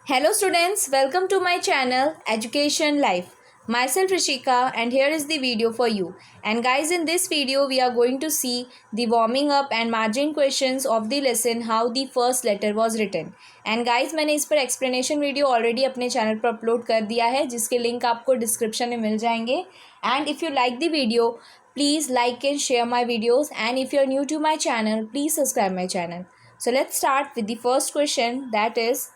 Hello students, welcome to my channel Education Life. Myself Rishika and here is the video for you. And guys, in this video we are going to see the warming up and margin questions of the lesson how the first letter was written. And guys, मैंने इस पर explanation video already अपने channel पर upload कर दिया है जिसके link आपको description में मिल जाएंगे. And if you like the video, please like and share my videos. And if you are new to my channel, please subscribe my channel. So let's start with the first question, that is,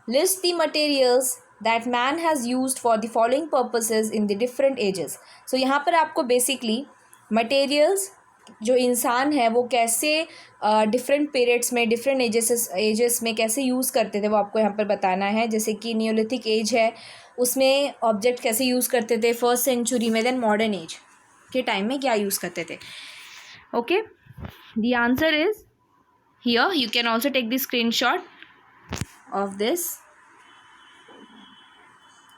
list the materials that man has used for the following purposes in the different ages. So यहाँ पर आपको basically materials जो इंसान है वो कैसे different periods में different ages में कैसे यूज़ करते थे वो आपको यहाँ पर बताना है. जैसे कि नियोलिथिक एज है उसमें ऑब्जेक्ट कैसे यूज़ करते थे फर्स्ट सेंचुरी में, देन मॉडर्न एज के टाइम में क्या यूज़ करते थे. Okay, the answer is here. You can also take the screenshot of this.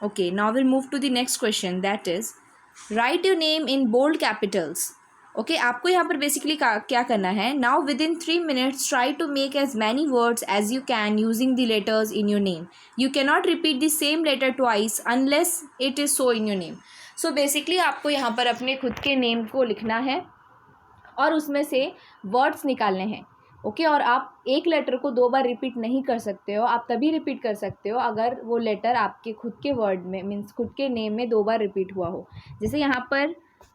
Okay, now we'll move to the next question, that is, write your name in bold capitals. Okay, आपको यहाँ पर basically क्या करना है. Now within 3 minutes try to make as many words as you can using the letters in your name. You cannot repeat the same letter twice unless it is so in your name. So basically आपको यहाँ पर अपने खुद के name को लिखना है और उसमें से वर्ड्स निकालने हैं. ओके, और आप एक लेटर को 2 बार रिपीट नहीं कर सकते हो. आप तभी रिपीट कर सकते हो अगर वो लेटर आपके खुद के वर्ड में मीन्स खुद के नेम में 2 बार रिपीट हुआ हो. जैसे यहाँ पर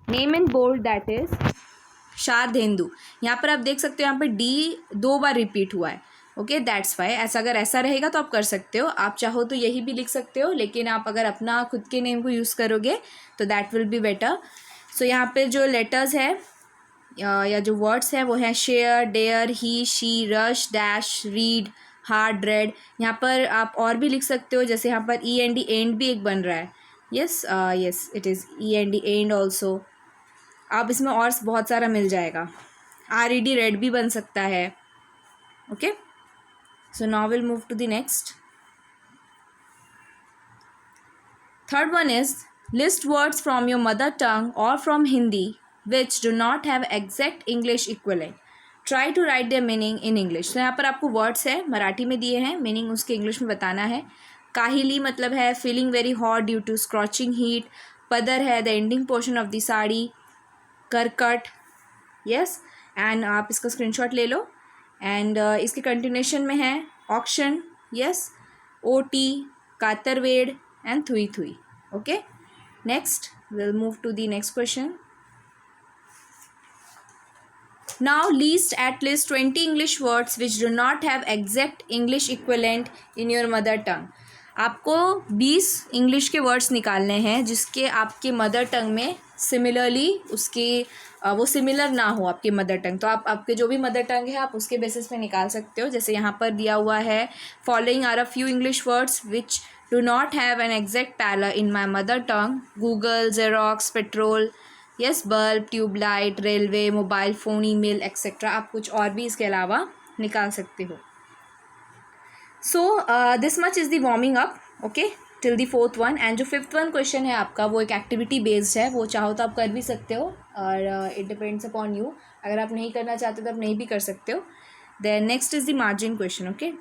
name in bold, that is Sharadendu. यहाँ पर आप देख सकते हो यहाँ पर डी 2 बार रिपीट हुआ है. Okay, that's why. अगर ऐसा रहेगा तो आप कर सकते हो. आप चाहो तो यही भी लिख सकते हो, लेकिन आप अगर अपना खुद के नेम को यूज़ करोगे तो दैट विल बी बेटर. सो यहाँ पर जो लेटर्स है या जो वर्ड्स हैं वो हैं share, dare, he, she, rush, dash, read, hard, red. यहाँ पर आप और भी लिख सकते हो. जैसे यहाँ पर ई एन डी एंड भी एक बन रहा है. Yes it is E N D and also. आप इसमें और बहुत सारा मिल जाएगा. आर ई डी रेड भी बन सकता है. Okay, so now will move to the next. Third one is list words from your mother tongue और from Hindi which do not have exact English equivalent. Try to write their meaning in English. तो यहाँ पर आपको words है मराठी में दिए हैं, meaning उसके इंग्लिश में बताना है. काहिली मतलब है feeling very hot due to scorching heat. पदर है the ending portion of the sari. करकट, यस. एंड आप इसका स्क्रीनशॉट ले लो. एंड इसके कंटिन्यूशन में है ऑक्शन, यस, ओटी, कातरवेड़ एंड थुई थुई. Okay, next will move to the next question. Now list at least 20 English words which do not have exact English equivalent in your mother tongue. आपको 20 English के words निकालने हैं जिसके आपके mother tongue में सिमिलरली उसके वो सिमिलर ना हो आपके मदर टंग. तो आप आपके जो भी मदर टंग है आप उसके बेसिस पे निकाल सकते हो. जैसे यहाँ पर दिया हुआ है following are a few English words which do not have an exact parallel in my mother tongue. Google, xerox, petrol, yes, bulb, tubelight, railway, mobile phone, email etcetera. आप कुछ और भी इसके अलावा निकाल सकते हो. So this much is the warming up. Okay, till the fourth one. And जो फिफ्थ वन क्वेश्चन है आपका वो एक एक्टिविटी बेस्ड है. वो चाहो तो आप कर भी सकते हो और इट डिपेंड्स अपॉन यू. अगर आप नहीं करना चाहते तो आप नहीं भी कर सकते हो. Then next is the margin question. Okay,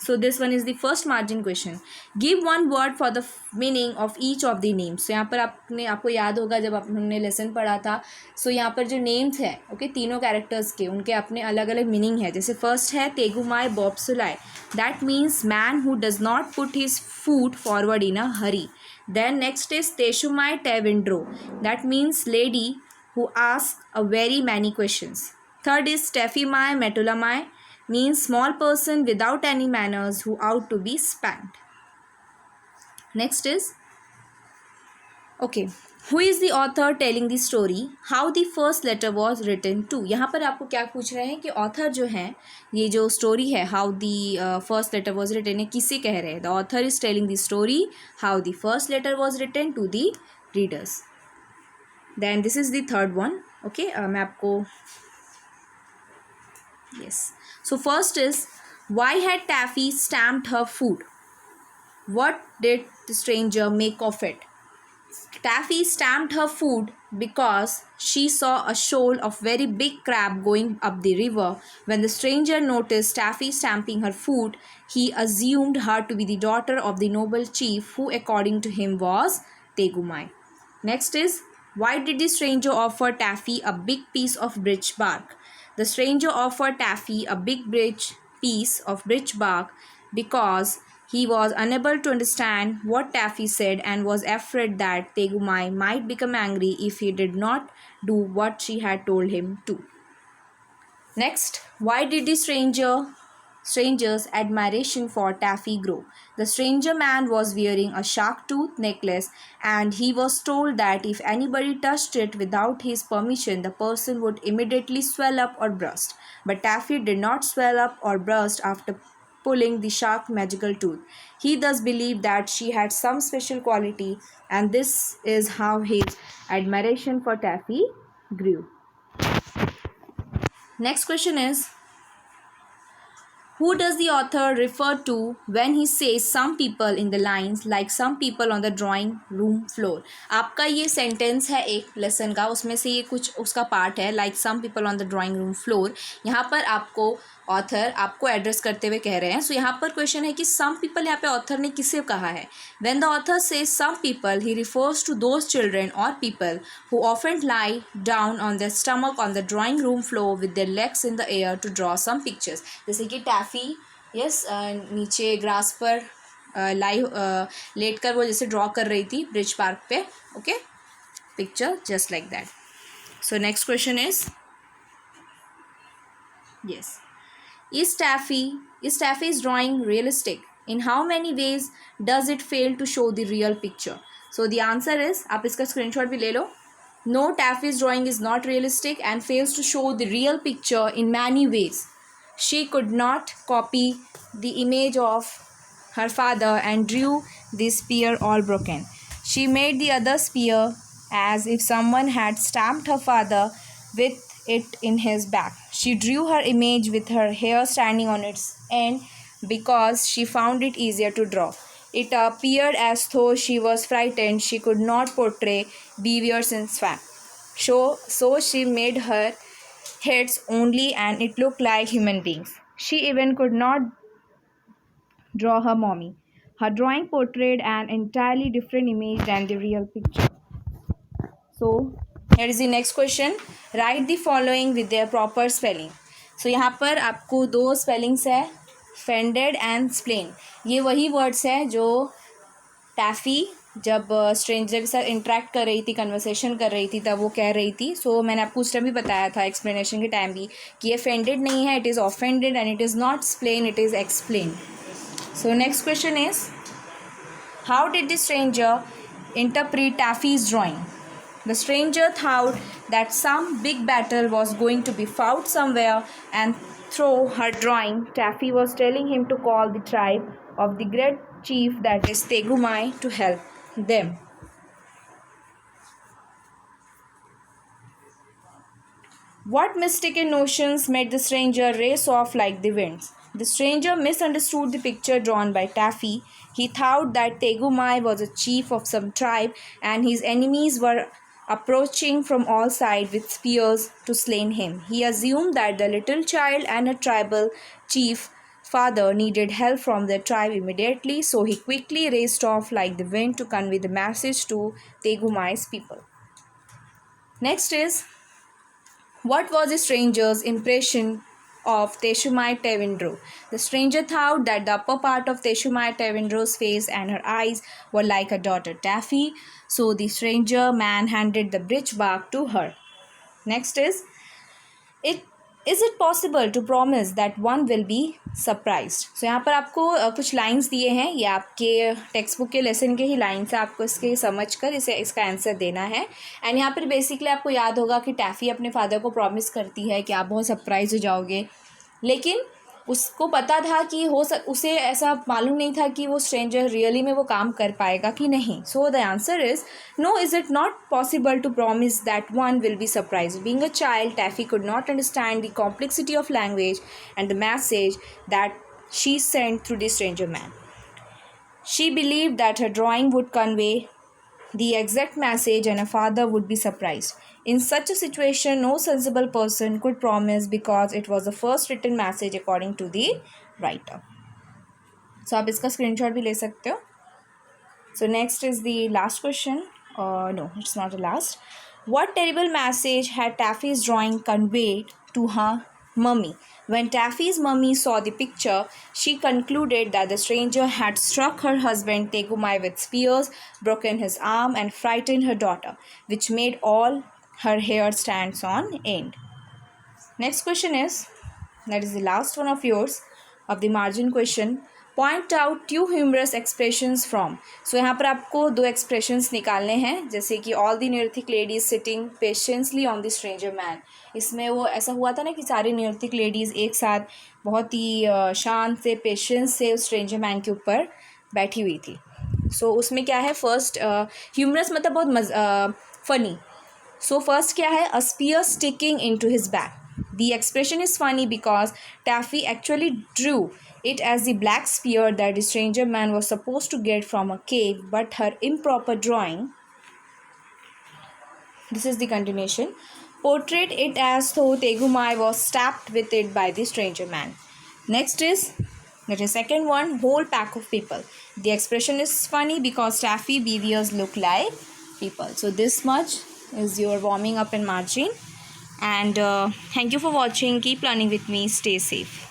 so this one is the first margin question. Give one word for the meaning of each of the names. So यहाँ पर आपको याद होगा जब हमने लेसन पढ़ा था. सो यहाँ पर जो नेम्स है ओके तीनों कैरेक्टर्स के उनके अपने अलग अलग मीनिंग है. जैसे फर्स्ट है Tegumai Bopsulai, that means man who does not put his foot forward in a hurry. Then next is Teshumai Tewindrow, that means lady who ask a very many questions. Third is Taffimai Metallumai, means small person without any manners who out to be spanked. Next is, okay, who is the author telling the story how the first letter was written to. यहाँ पर आपको क्या पूछ रहे हैं कि author जो है ये जो स्टोरी है how the first letter was written, किसे कह रहे हैं. The author is telling the story how the first letter was written to the readers. Then this is the third one. Okay, मैं आपको yes. So first is, why had Taffy stamped her food? What did the stranger make of it? Taffy stamped her foot because she saw a shoal of very big crab going up the river. When the stranger noticed Taffy stamping her foot, he assumed her to be the daughter of the noble chief, who according to him was Tegumai. Next is, why did the stranger offer Taffy a big piece of birch bark? The stranger offered Taffy a big piece of birch bark because he was unable to understand what Taffy said and was afraid that Tegumai might become angry if he did not do what she had told him to. Next, why did the stranger's admiration for Taffy grow? The stranger man was wearing a shark tooth necklace, and he was told that if anybody touched it without his permission, the person would immediately swell up or burst. But Taffy did not swell up or burst after pulling the shark magical tooth. He thus believed that she had some special quality, and this is how his admiration for Taffy grew. Next question is, who does the author refer to when he says some people in the lines like some people on the drawing room floor? आपका ये sentence है एक lesson का, उसमें से ये कुछ उसका पार्ट है, like some people on the drawing room floor. यहाँ पर आपको ऑथर आपको एड्रेस करते हुए कह रहे हैं. सो यहाँ पर क्वेश्चन है कि सम पीपल यहाँ पे ऑथर ने किसे कहा है. When the author says some people he refers to those children और people who often lie down on their stomach on the drawing room floor with their legs in the air to draw some pictures. जैसे कि टैफी नीचे grass पर late कर वो जैसे draw कर रही थी ब्रिज पार्क पे. Okay, picture just like that. So next question is, yes, is Taffy's drawing realistic? In how many ways does it fail to show the real picture? So the answer is, आप इसका screenshot भी ले लो. No, Taffy's drawing is not realistic and fails to show the real picture in many ways. She could not copy the image of her father and drew the spear all broken. She made the other spear as if someone had stamped her father with it in his back. She drew her image with her hair standing on its end because she found it easier to draw. It appeared as though she was frightened. She could not portray behaviors in fact. So she made her heads only and it looked like human beings. She even could not draw her mommy. Her drawing portrayed an entirely different image than the real picture. So here is the next question. Write the following with their proper spelling. So यहाँ पर आपको दो spellings है, फेंडेड and spleen. ये वही words है जो टैफी जब स्ट्रेंजर के साथ इंटरेक्ट कर रही थी, कन्वर्सेशन कर रही थी, तब वो कह रही थी. सो मैंने आपको उस टाइम भी बताया था एक्सप्लेनेशन के टाइम भी कि ये फेंडेड नहीं है, it is offended, and it is not splain, it is explain. So next question is, how did the stranger interpret Taffy's drawing? The stranger thought that some big battle was going to be fought somewhere, and through her drawing, Taffy was telling him to call the tribe of the great chief, that is Tegumai, to help them. What mistaken notions made the stranger race off like the winds? The stranger misunderstood the picture drawn by Taffy. He thought that Tegumai was a chief of some tribe, and his enemies were approaching from all sides with spears to slay him. He assumed that the little child and her tribal chief father needed help from their tribe immediately, so he quickly raced off like the wind to convey the message to Tegumai's people. Next is, what was the stranger's impression of Teshumai Tevindro? The stranger thought that the upper part of Teshumai Tevindro's face and her eyes were like her daughter Taffy, so the stranger man handed the birch bark to her. Next is it possible to promise that one will be surprised? So यहाँ पर आपको कुछ lines दिए हैं, ये आपके text book के lesson के ही लाइंस है, आपको इसके समझ कर इसका आंसर देना है. एंड यहाँ पर बेसिकली आपको याद होगा कि टैफी अपने फादर को प्रॉमिस करती है कि आप बहुत सरप्राइज हो जाओगे, लेकिन उसको पता था कि उसे ऐसा मालूम नहीं था कि वो स्ट्रेंजर रियली में वो काम कर पाएगा कि नहीं. So the answer is no. Is it not possible to promise that one will be surprise? Being a child, Taffy could not understand the complexity of language and the message that she sent through the stranger man. She believed that her drawing would convey the exact message and her father would be surprised. In such a situation, no sensible person could promise because it was the first written message according to the writer. So आप इसका screenshot भी ले सकते हो. So next is the last question. No, it's not the last. What terrible message had Taffy's drawing conveyed to her mummy? When Taffy's mummy saw the picture, she concluded that the stranger had struck her husband Tegumai with spears, broken his arm, and frightened her daughter, which made all her hair stand on end. Next question is, that is the last one of yours, of the margin question. Point out two humorous expressions from. So यहाँ पर आपको दो expressions निकालने हैं, जैसे कि all the neolithic ladies sitting patiently on the stranger man. इसमें वो ऐसा हुआ था ना कि सारी नर्तिक लेडीज़ एक साथ बहुत ही शांत से पेशेंस से उस स्ट्रेंजर मैन के ऊपर बैठी हुई थी. सो उसमें क्या है, फर्स्ट ह्यूमरस मतलब बहुत फनी. सो फर्स्ट क्या है, a spear sticking in to his back. The expression is funny because Taffy actually drew it as the black spear that the stranger man was supposed to get from a cave, but her improper drawing, this is the continuation, portrayed it as though Tegumai was stabbed with it by the stranger man. Next is, that is second one, whole pack of people. The expression is funny because Taffy behaviors look like people. So this much is your warming up and margin. And thank you for watching. Keep learning with me. Stay safe.